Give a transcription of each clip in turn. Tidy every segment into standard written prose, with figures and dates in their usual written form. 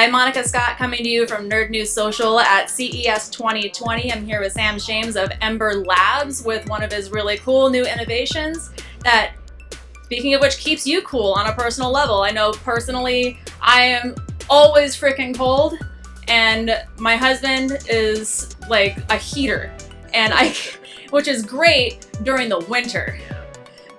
Hi, Monica Scott coming to you from Nerd News Social at CES 2020. I'm here with Sam Shames of Embr Labs with one of his really cool new innovations that, speaking of which, keeps you cool on a personal level. I know personally I am always freaking cold, and my husband is like a heater, and which is great during the winter,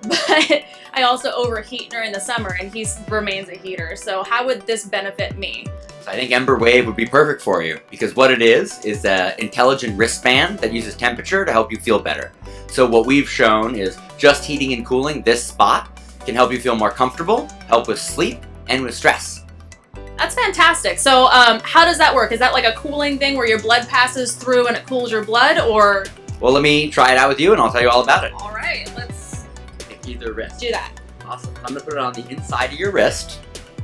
but I also overheat during the summer, and he remains a heater. So how would this benefit me? So I think Embr Wave would be perfect for you, because what it is an intelligent wristband that uses temperature to help you feel better. So what we've shown is just heating and cooling this spot can help you feel more comfortable, help with sleep, and with stress. That's fantastic. So how does that work? Is that like a cooling thing where your blood passes through and it cools your blood, or? Well, let me try it out with you and I'll tell you all about it. All right, let's Either wrist. do that. Awesome. I'm gonna put it on the inside of your wrist,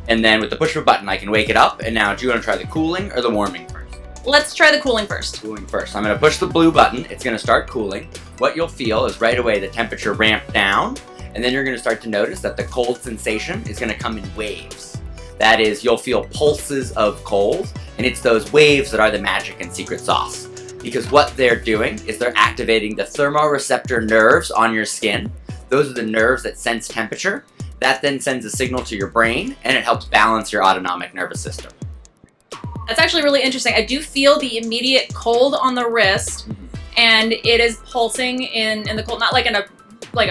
and then with the push of a button I can wake it up. And now, do you want to try the cooling or the warming first? Let's try the cooling first. Cooling first. I'm gonna push the blue button. It's gonna start cooling. What you'll feel is right away the temperature ramp down, and then you're gonna start to notice that the cold sensation is gonna come in waves. That is, you'll feel pulses of cold, and it's those waves that are the magic and secret sauce. Because what they're doing is they're activating the thermoreceptor nerves on your skin. Those are the nerves that sense temperature. That then sends a signal to your brain, and it helps balance your autonomic nervous system. That's actually really interesting. I do feel the immediate cold on the wrist, and it is pulsing in the cold, not like in a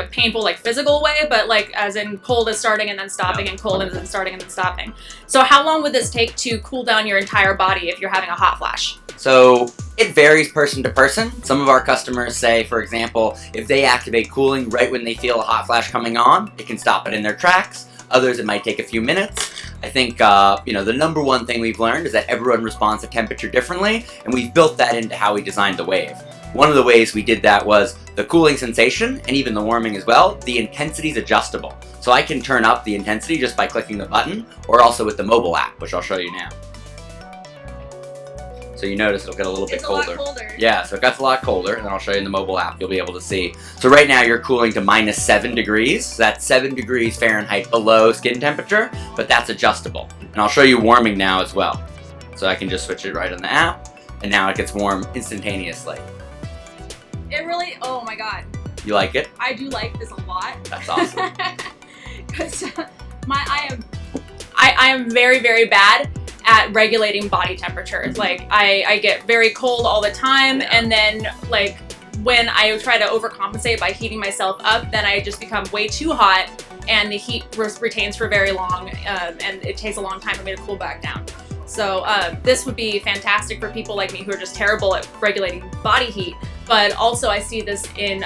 painful physical way, but like as in cold is starting and then stopping, and cold is then starting and then stopping. So how long would this take to cool down your entire body if you're having a hot flash? So it varies person to person. Some of our customers say, for example, if they activate cooling right when they feel a hot flash coming on, it can stop it in their tracks. Others, it might take a few minutes. I think, the number one thing we've learned is that everyone responds to temperature differently, and we've built that into how we designed the Wave. One of the ways we did that was the cooling sensation, and even the warming as well. The intensity is adjustable. So I can turn up the intensity just by clicking the button, or also with the mobile app, which I'll show you now. So you notice it'll get a little bit colder. A lot colder. Yeah, so it gets a lot colder, and then I'll show you in the mobile app. You'll be able to see. So right now you're cooling to -7 degrees. So that's 7 degrees Fahrenheit below skin temperature, but that's adjustable. And I'll show you warming now as well. So I can just switch it right on the app, and now it gets warm instantaneously. It really, oh my god. You like it? I do like this a lot. That's awesome. Because I am very, very bad at regulating body temperatures. Like I get very cold all the time, and then when I try to overcompensate by heating myself up, then I just become way too hot, and the heat retains for very long, and it takes a long time for me to cool back down. So this would be fantastic for people like me who are just terrible at regulating body heat. But also I see this in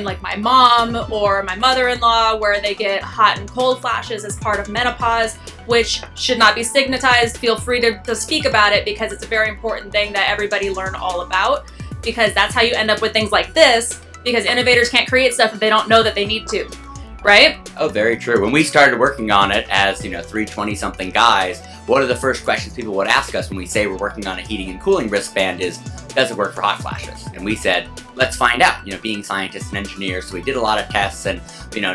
like my mom or my mother-in-law, where they get hot and cold flashes as part of menopause, which should not be stigmatized. Feel free to speak about it, because it's a very important thing that everybody learn all about, because that's how you end up with things like this, because innovators can't create stuff if they don't know that they need to, right? Oh, very true. When we started working on it as, 3 20-something guys, one of the first questions people would ask us when we say we're working on a heating and cooling wristband is, does it work for hot flashes? And we said, let's find out, being scientists and engineers. So we did a lot of tests, and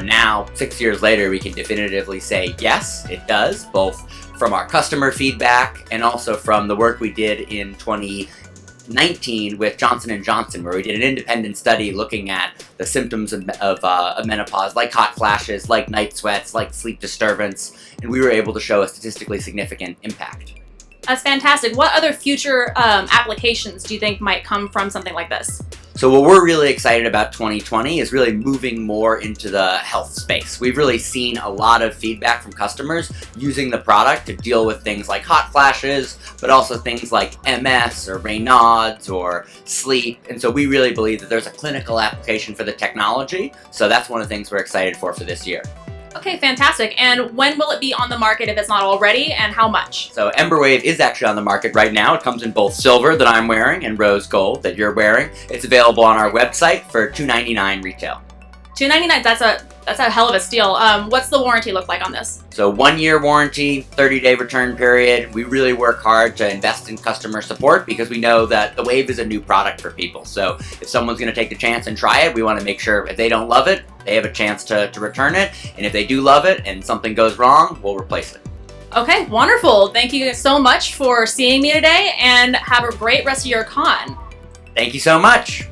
now 6 years later, we can definitively say, yes, it does, both from our customer feedback and also from the work we did in 2019 with Johnson & Johnson, where we did an independent study looking at the symptoms of menopause, like hot flashes, like night sweats, like sleep disturbance, and we were able to show a statistically significant impact. That's fantastic. What other future applications do you think might come from something like this? So what we're really excited about 2020 is really moving more into the health space. We've really seen a lot of feedback from customers using the product to deal with things like hot flashes, but also things like MS or Raynaud's or sleep. And so we really believe that there's a clinical application for the technology. So that's one of the things we're excited for this year. Okay, fantastic. And when will it be on the market if it's not already, and how much? So Embr Wave is actually on the market right now. It comes in both silver that I'm wearing and rose gold that you're wearing. It's available on our website for $299 retail. $299, that's a hell of a steal. What's the warranty look like on this? So 1-year warranty, 30-day return period. We really work hard to invest in customer support, because we know that the Wave is a new product for people. So if someone's going to take the chance and try it, we want to make sure if they don't love it, they have a chance to return it. And if they do love it and something goes wrong, we'll replace it. Okay, wonderful. Thank you so much for seeing me today, and have a great rest of your con. Thank you so much.